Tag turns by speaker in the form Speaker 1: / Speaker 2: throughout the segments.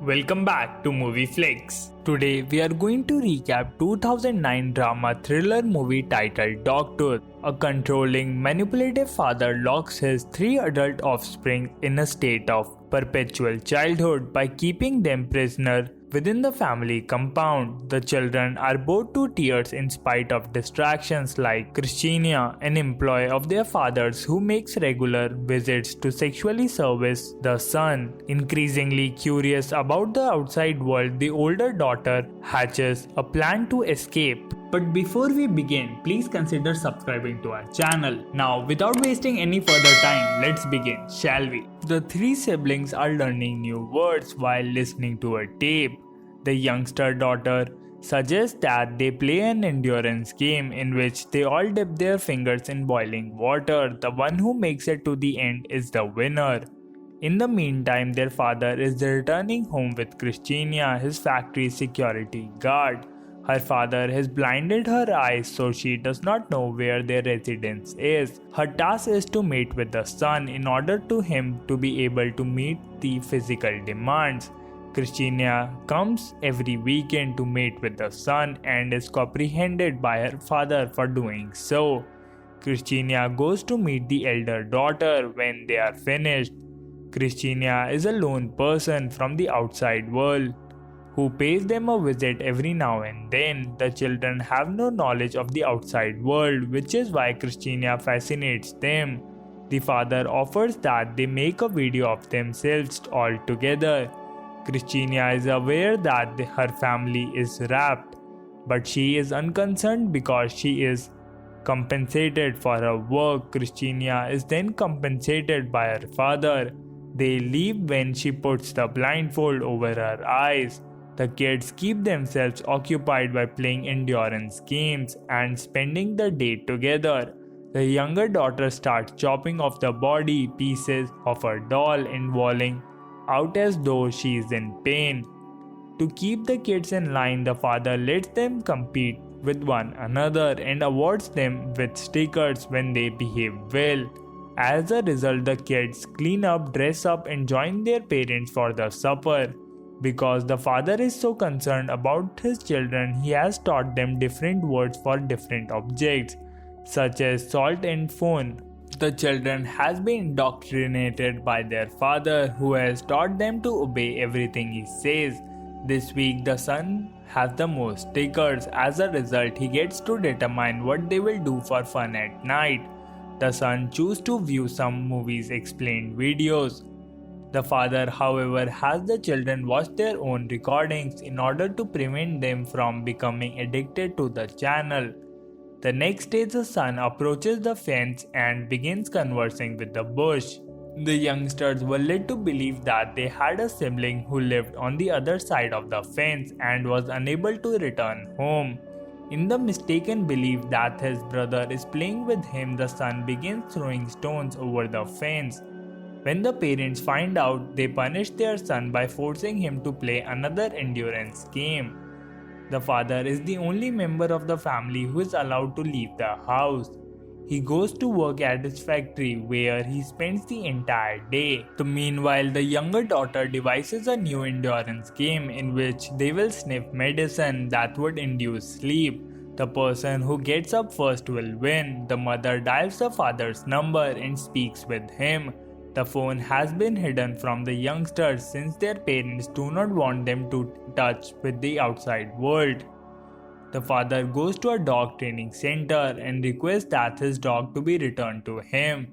Speaker 1: Welcome back to Movie Flix. Today we are going to recap 2009 drama thriller movie titled Dogtooth. A controlling, manipulative father locks his 3 adult offspring in a state of perpetual childhood by keeping them prisoner within the family compound. The children are bored to tears in spite of distractions like Christina, an employee of their father's who makes regular visits to sexually service the son. Increasingly curious about the outside world, the older daughter hatches a plan to escape. But before we begin, please consider subscribing to our channel. Now, without wasting any further time, let's begin, shall we? The 3 siblings are learning new words while listening to a tape. The youngster daughter suggests that they play an endurance game in which they all dip their fingers in boiling water. The one who makes it to the end is the winner. In the meantime, their father is returning home with Christina, his factory security guard. Her father has blinded her eyes so she does not know where their residence is. Her task is to mate with the son in order to him to be able to meet the physical demands. Christina comes every weekend to mate with the son and is comprehended by her father for doing so. Christina goes to meet the elder daughter when they are finished. Christina is a lone person from the outside world who pays them a visit every now and then. The children have no knowledge of the outside world, which is why Christina fascinates them. The father offers that they make a video of themselves all together. Christina is aware that her family is wrapped, but she is unconcerned because she is compensated for her work. Christina is then compensated by her father. They leave when she puts the blindfold over her eyes. The kids keep themselves occupied by playing endurance games and spending the day together. The younger daughter starts chopping off the body pieces of her doll and walling out as though she is in pain. To keep the kids in line, the father lets them compete with one another and awards them with stickers when they behave well. As a result, the kids clean up, dress up, and join their parents for the supper. Because the father is so concerned about his children, he has taught them different words for different objects, such as salt and phone. The children has been indoctrinated by their father, who has taught them to obey everything he says. This week, the son has the most stickers. As a result, he gets to determine what they will do for fun at night. The son chooses to view some movies explained videos. The father, however, has the children watch their own recordings in order to prevent them from becoming addicted to the channel. The next day, the son approaches the fence and begins conversing with the bush. The youngsters were led to believe that they had a sibling who lived on the other side of the fence and was unable to return home. In the mistaken belief that his brother is playing with him, the son begins throwing stones over the fence. When the parents find out, they punish their son by forcing him to play another endurance game. The father is the only member of the family who is allowed to leave the house. He goes to work at his factory where he spends the entire day. Meanwhile, the younger daughter devises a new endurance game in which they will sniff medicine that would induce sleep. The person who gets up first will win. The mother dials the father's number and speaks with him. The phone has been hidden from the youngsters since their parents do not want them to touch with the outside world. The father goes to a dog training center and requests that his dog to be returned to him.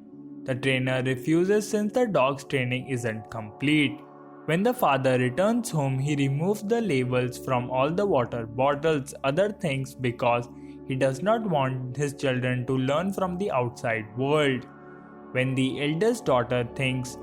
Speaker 1: The trainer refuses since the dog's training isn't complete. When the father returns home, he removes the labels from all the water bottles, other things, because he does not want his children to learn from the outside world. When the eldest daughter thinks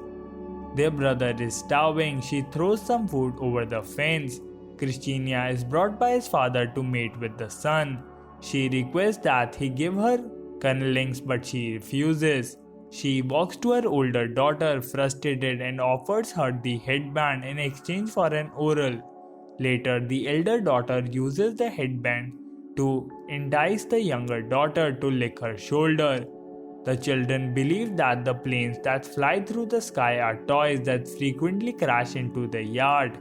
Speaker 1: their brother is starving, she throws some food over the fence. Christina is brought by his father to mate with the son. She requests that he give her cunnellings, but she refuses. She walks to her older daughter, frustrated, and offers her the headband in exchange for an oral. Later, the elder daughter uses the headband to entice the younger daughter to lick her shoulder. The children believe that the planes that fly through the sky are toys that frequently crash into the yard.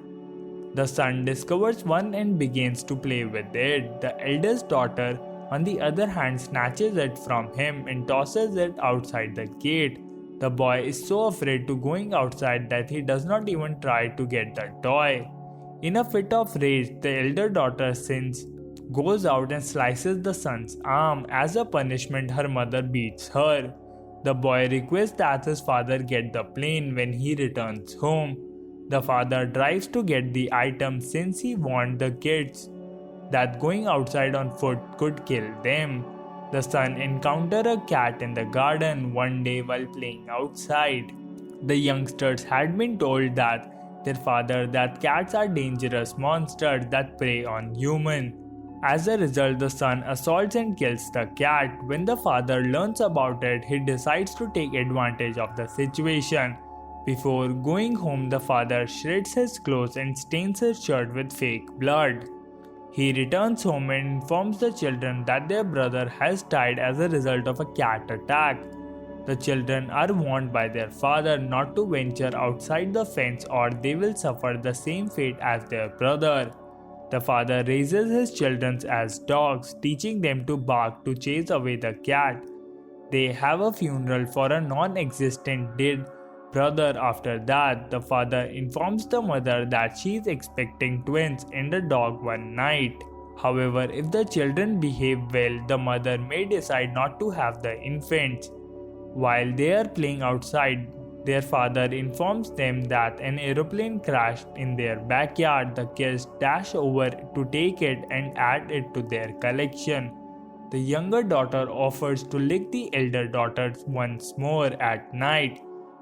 Speaker 1: The son discovers one and begins to play with it. The eldest daughter, on the other hand, snatches it from him and tosses it outside the gate. The boy is so afraid to going outside that he does not even try to get the toy. In a fit of rage, the elder daughter goes out and slices the son's arm. As a punishment, her mother beats her. The boy requests that his father get the plane when he returns home. The father drives to get the item since he warned the kids that going outside on foot could kill them. The son encounters a cat in the garden one day while playing outside. The youngsters had been told that their father that cats are dangerous monsters that prey on humans. As a result, the son assaults and kills the cat. When the father learns about it, he decides to take advantage of the situation. Before going home, the father shreds his clothes and stains his shirt with fake blood. He returns home and informs the children that their brother has died as a result of a cat attack. The children are warned by their father not to venture outside the fence or they will suffer the same fate as their brother. The father raises his children as dogs, teaching them to bark to chase away the cat. They have a funeral for a non-existent dead brother. After that, the father informs the mother that she is expecting twins and a dog one night. However, if the children behave well, the mother may decide not to have the infants. While they are playing outside, their father informs them that an aeroplane crashed in their backyard. The kids dash over to take it and add it to their collection. The younger daughter offers to lick the elder daughter once more at night.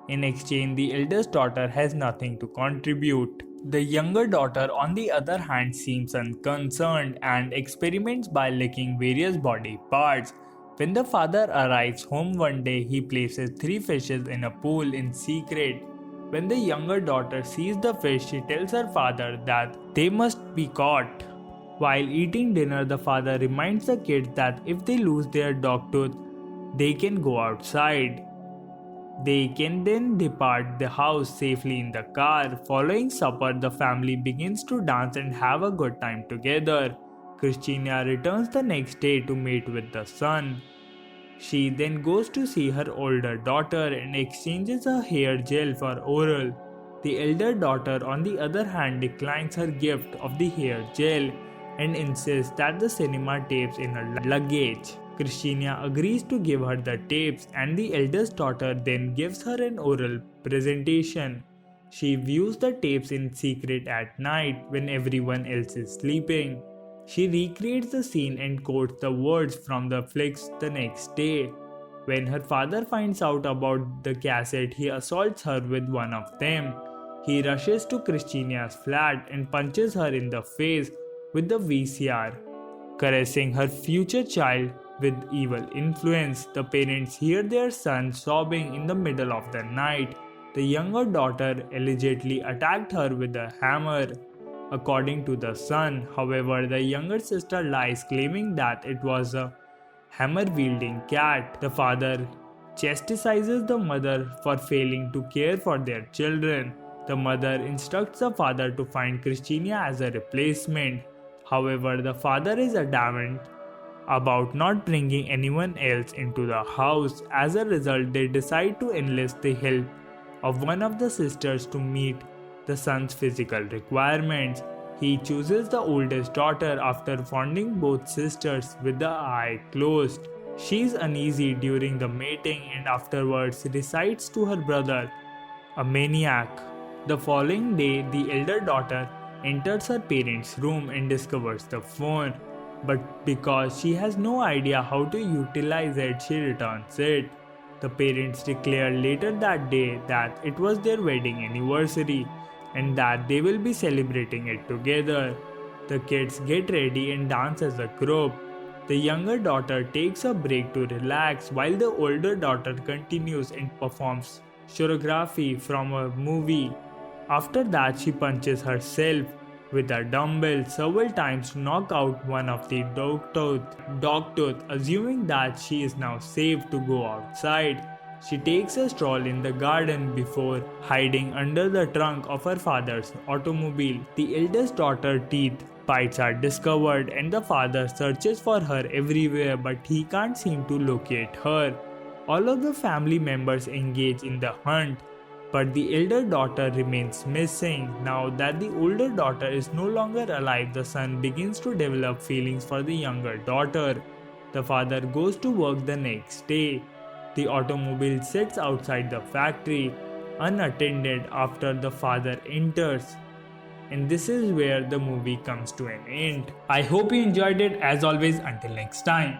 Speaker 1: In exchange, the eldest daughter has nothing to contribute. The younger daughter, on the other hand, seems unconcerned and experiments by licking various body parts. When the father arrives home one day, he places 3 fishes in a pool in secret. When the younger daughter sees the fish, she tells her father that they must be caught. While eating dinner, the father reminds the kids that if they lose their dogtooth, they can go outside. They can then depart the house safely in the car. Following supper, the family begins to dance and have a good time together. Christina returns the next day to meet with the son. She then goes to see her older daughter and exchanges her hair gel for oral. The elder daughter, on the other hand, declines her gift of the hair gel and insists that the cinema tapes in her luggage. Christina agrees to give her the tapes and the eldest daughter then gives her an oral presentation. She views the tapes in secret at night when everyone else is sleeping. She recreates the scene and quotes the words from the Flix the next day. When her father finds out about the cassette, he assaults her with one of them. He rushes to Christina's flat and punches her in the face with the VCR, caressing her future child with evil influence. The parents hear their son sobbing in the middle of the night. The younger daughter allegedly attacked her with a hammer. According to the son, however, the younger sister lies, claiming that it was a hammer-wielding cat. The father chastises the mother for failing to care for their children. The mother instructs the father to find Christina as a replacement. However, the father is adamant about not bringing anyone else into the house. As a result, they decide to enlist the help of one of the sisters to meet the son's physical requirements. He chooses the oldest daughter after fondling both sisters with the eye closed. She is uneasy during the mating and afterwards recites to her brother, a maniac. The following day, the elder daughter enters her parents' room and discovers the phone. But because she has no idea how to utilize it, she returns it. The parents declare later that day that it was their wedding anniversary and that they will be celebrating it together. The kids get ready and dance as a group. The younger daughter takes a break to relax while the older daughter continues and performs choreography from a movie. After that, she punches herself with a dumbbell several times to knock out one of the Dogtooth. Assuming that she is now safe to go outside, She takes a stroll in the garden before hiding under the trunk of her father's automobile. The eldest daughter's teeth bites are discovered and the father searches for her everywhere but he can't seem to locate her. All of the family members engage in the hunt, but the elder daughter remains missing. Now that the older daughter is no longer alive, the son begins to develop feelings for the younger daughter. The father goes to work the next day. The automobile sits outside the factory, unattended after the father enters. And this is where the movie comes to an end. I hope you enjoyed it. As always, until next time.